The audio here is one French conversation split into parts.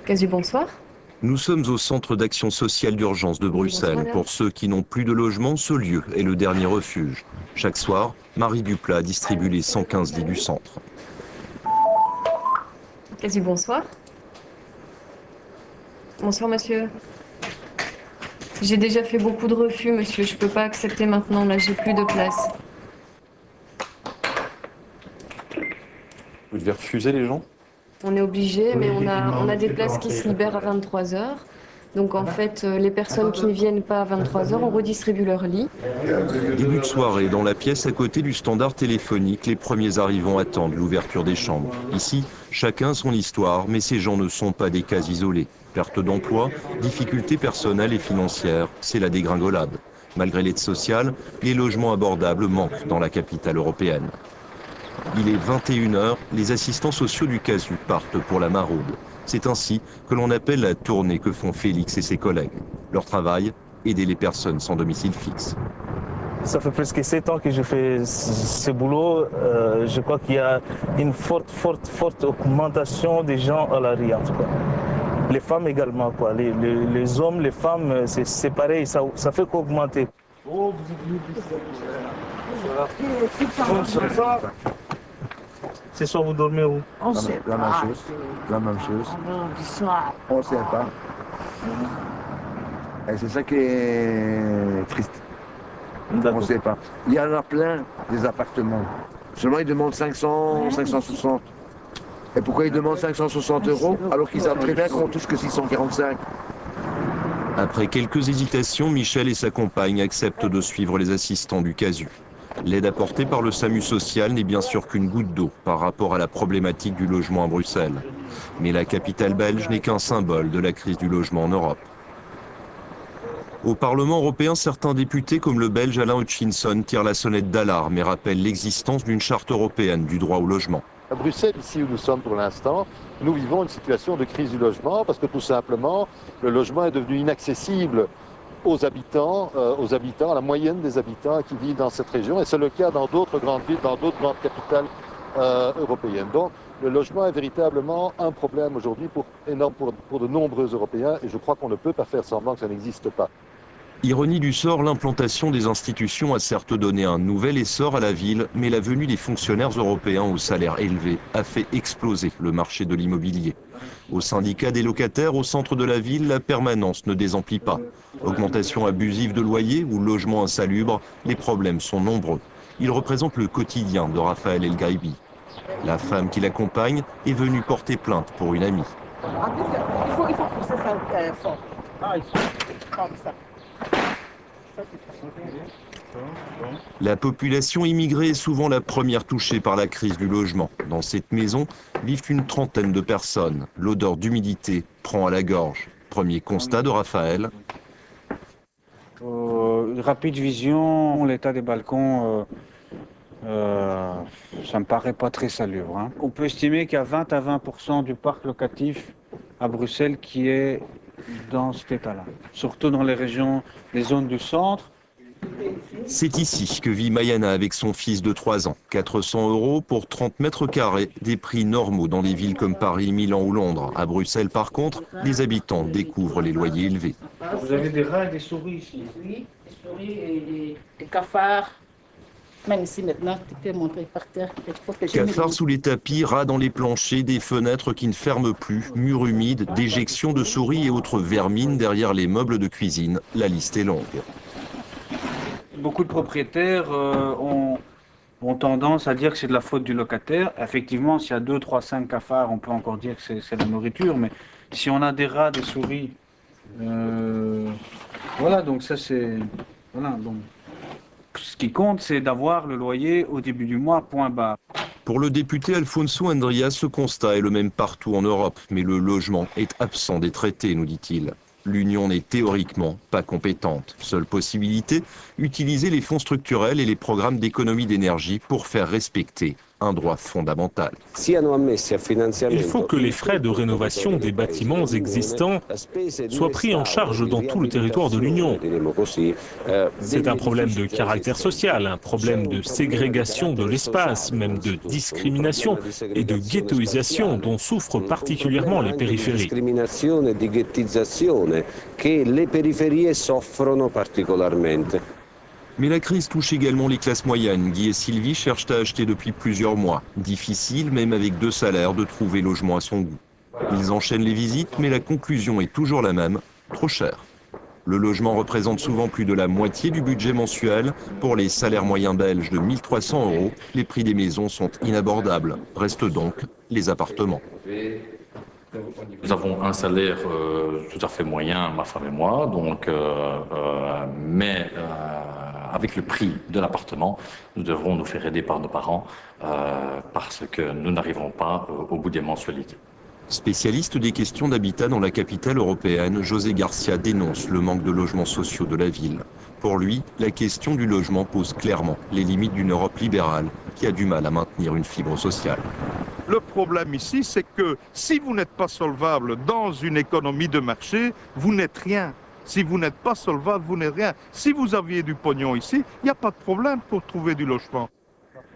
Casu, bonsoir. Nous sommes au centre d'action sociale d'urgence de Bruxelles. Bonsoir. Pour ceux qui n'ont plus de logement, ce lieu est le dernier refuge. Chaque soir, Marie Duplat distribue les 115 lits du centre. Casu, bonsoir. Bonsoir, monsieur. J'ai déjà fait beaucoup de refus, monsieur. Je peux pas accepter maintenant. Là, j'ai plus de place. Vous devez refuser les gens? On est obligé, mais on a des places qui se libèrent à 23 h. Donc en fait, les personnes qui ne viennent pas à 23 h, on redistribue leur lit. Début de soirée, dans la pièce à côté du standard téléphonique, les premiers arrivants attendent l'ouverture des chambres. Ici, chacun son histoire, mais ces gens ne sont pas des cas isolés. Perte d'emploi, difficultés personnelles et financières, c'est la dégringolade. Malgré l'aide sociale, les logements abordables manquent dans la capitale européenne. Il est 21 h, les assistants sociaux du Casu partent pour la maraude. C'est ainsi que l'on appelle la tournée que font Félix et ses collègues. Leur travail, aider les personnes sans domicile fixe. Ça fait presque 7 ans que je fais ce boulot. Je crois qu'il y a une forte augmentation des gens à la rue, en tout cas. Les femmes également, quoi. Les hommes, les femmes, c'est pareil, ça fait qu'augmenter. Oh, c'est soit vous dormez où? La même chose. On ne sait pas. Et c'est ça qui est triste. On ne sait pas. Il y en a plein des appartements. Seulement ils demandent 500, 560. Et pourquoi ils demandent 560 € alors qu'ils savent très bien qu'on touche que 645? Après quelques hésitations, Michel et sa compagne acceptent de suivre les assistants du Casu. L'aide apportée par le SAMU social n'est bien sûr qu'une goutte d'eau par rapport à la problématique du logement à Bruxelles. Mais la capitale belge n'est qu'un symbole de la crise du logement en Europe. Au Parlement européen, certains députés comme le Belge Alain Hutchinson tirent la sonnette d'alarme et rappellent l'existence d'une charte européenne du droit au logement. À Bruxelles, ici où nous sommes pour l'instant, nous vivons une situation de crise du logement parce que tout simplement, le logement est devenu inaccessible aux habitants, à la moyenne des habitants qui vivent dans cette région. Et c'est le cas dans d'autres grandes villes, dans d'autres grandes capitales européennes. Donc le logement est véritablement un problème aujourd'hui énorme pour de nombreux Européens et je crois qu'on ne peut pas faire semblant que ça n'existe pas. Ironie du sort, l'implantation des institutions a certes donné un nouvel essor à la ville, mais la venue des fonctionnaires européens aux salaires élevés a fait exploser le marché de l'immobilier. Au syndicat des locataires au centre de la ville, la permanence ne désemplit pas. Augmentation abusive de loyers ou logements insalubres, les problèmes sont nombreux. Ils représentent le quotidien de Raphaël El Gaibi. La femme qui l'accompagne est venue porter plainte pour une amie. Il faut pousser ça fort. Comme ça. La population immigrée est souvent la première touchée par la crise du logement. Dans cette maison vivent une trentaine de personnes. L'odeur d'humidité prend à la gorge. Premier constat de Raphaël. Rapide vision, l'état des balcons, ça me paraît pas très salubre. Hein. On peut estimer qu'il y a 20 à 20% du parc locatif à Bruxelles qui est dans cet état-là, surtout dans les régions, les zones du centre. C'est ici que vit Mayana avec son fils de 3 ans. 400 € pour 30 mètres carrés, des prix normaux dans des villes comme Paris, Milan ou Londres. À Bruxelles, par contre, les habitants découvrent les loyers élevés. Vous avez des rats et des souris ici? Oui, des souris et des cafards. Même ici maintenant, tu peux montrer par terre. Cafards sous les tapis, rats dans les planchers, des fenêtres qui ne ferment plus, murs humides, déjections de souris et autres vermines derrière les meubles de cuisine. La liste est longue. Beaucoup de propriétaires ont tendance à dire que c'est de la faute du locataire. Effectivement, s'il y a 2, 3, 5 cafards, on peut encore dire que c'est la nourriture. Mais si on a des rats, des souris, voilà, donc ça c'est... Voilà, donc... Ce qui compte, c'est d'avoir le loyer au début du mois, point barre. Pour le député Alfonso Andria, ce constat est le même partout en Europe, mais le logement est absent des traités, nous dit-il. L'Union n'est théoriquement pas compétente. Seule possibilité, utiliser les fonds structurels et les programmes d'économie d'énergie pour faire respecter un droit fondamental. Il faut que les frais de rénovation des bâtiments existants soient pris en charge dans tout le territoire de l'Union. C'est un problème de caractère social, un problème de ségrégation de l'espace, même de discrimination et de ghettoisation dont souffrent particulièrement les périphéries. Mais la crise touche également les classes moyennes. Guy et Sylvie cherchent à acheter depuis plusieurs mois. Difficile, même avec 2 salaires, de trouver logement à son goût. Ils enchaînent les visites, mais la conclusion est toujours la même, trop cher. Le logement représente souvent plus de la moitié du budget mensuel. Pour les salaires moyens belges de 1 300 €, les prix des maisons sont inabordables. Restent donc les appartements. Nous avons un salaire tout à fait moyen, ma femme et moi, donc, mais avec le prix de l'appartement, nous devrons nous faire aider par nos parents parce que nous n'arriverons pas au bout des mensualités. Spécialiste des questions d'habitat dans la capitale européenne, José Garcia dénonce le manque de logements sociaux de la ville. Pour lui, la question du logement pose clairement les limites d'une Europe libérale qui a du mal à maintenir une fibre sociale. Le problème ici, c'est que si vous n'êtes pas solvable dans une économie de marché, vous n'êtes rien. Si vous n'êtes pas solvable, vous n'êtes rien. Si vous aviez du pognon ici, il n'y a pas de problème pour trouver du logement.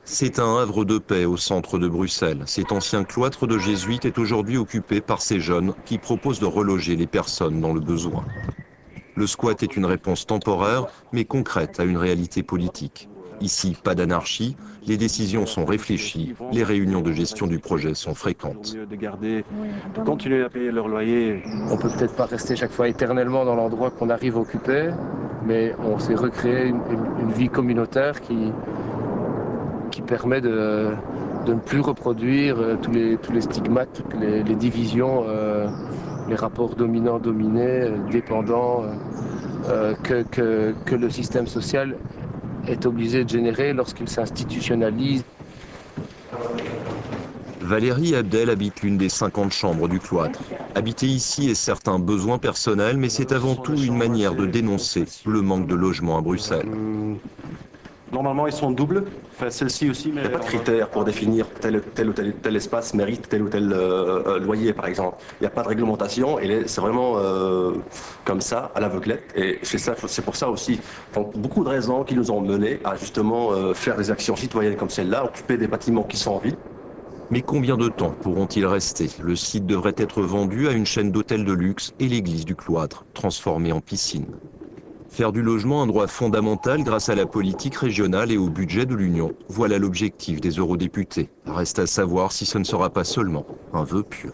C'est un havre de paix au centre de Bruxelles. Cet ancien cloître de jésuites est aujourd'hui occupé par ces jeunes qui proposent de reloger les personnes dans le besoin. Le squat est une réponse temporaire, mais concrète à une réalité politique. Ici, pas d'anarchie, les décisions sont réfléchies, les réunions de gestion du projet sont fréquentes. De continuer à payer leur loyer. On peut peut-être pas rester chaque fois éternellement dans l'endroit qu'on arrive à occuper, mais on s'est recréé une vie communautaire qui permet de ne plus reproduire tous les stigmates, toutes les divisions, les rapports dominants-dominés, dépendants, que le système social est obligé de générer lorsqu'il s'institutionnalise. Valérie Abdel habite l'une des 50 chambres du cloître. Habiter ici est certes un besoin personnel, mais c'est avant tout une manière de dénoncer le manque de logement à Bruxelles. Normalement, ils sont doubles. Enfin, celle-ci aussi, mais il n'y a pas de critères pour définir tel ou tel espace mérite tel ou tel loyer, par exemple. Il n'y a pas de réglementation et c'est vraiment comme ça, à l'aveuglette. Et c'est pour ça aussi, pour beaucoup de raisons qui nous ont menés à justement faire des actions citoyennes comme celle-là, occuper des bâtiments qui sont en ville. Mais combien de temps pourront-ils rester? Le site devrait être vendu à une chaîne d'hôtels de luxe et l'église du cloître, transformée en piscine. Faire du logement un droit fondamental grâce à la politique régionale et au budget de l'Union, voilà l'objectif des eurodéputés. Reste à savoir si ce ne sera pas seulement un vœu pieux.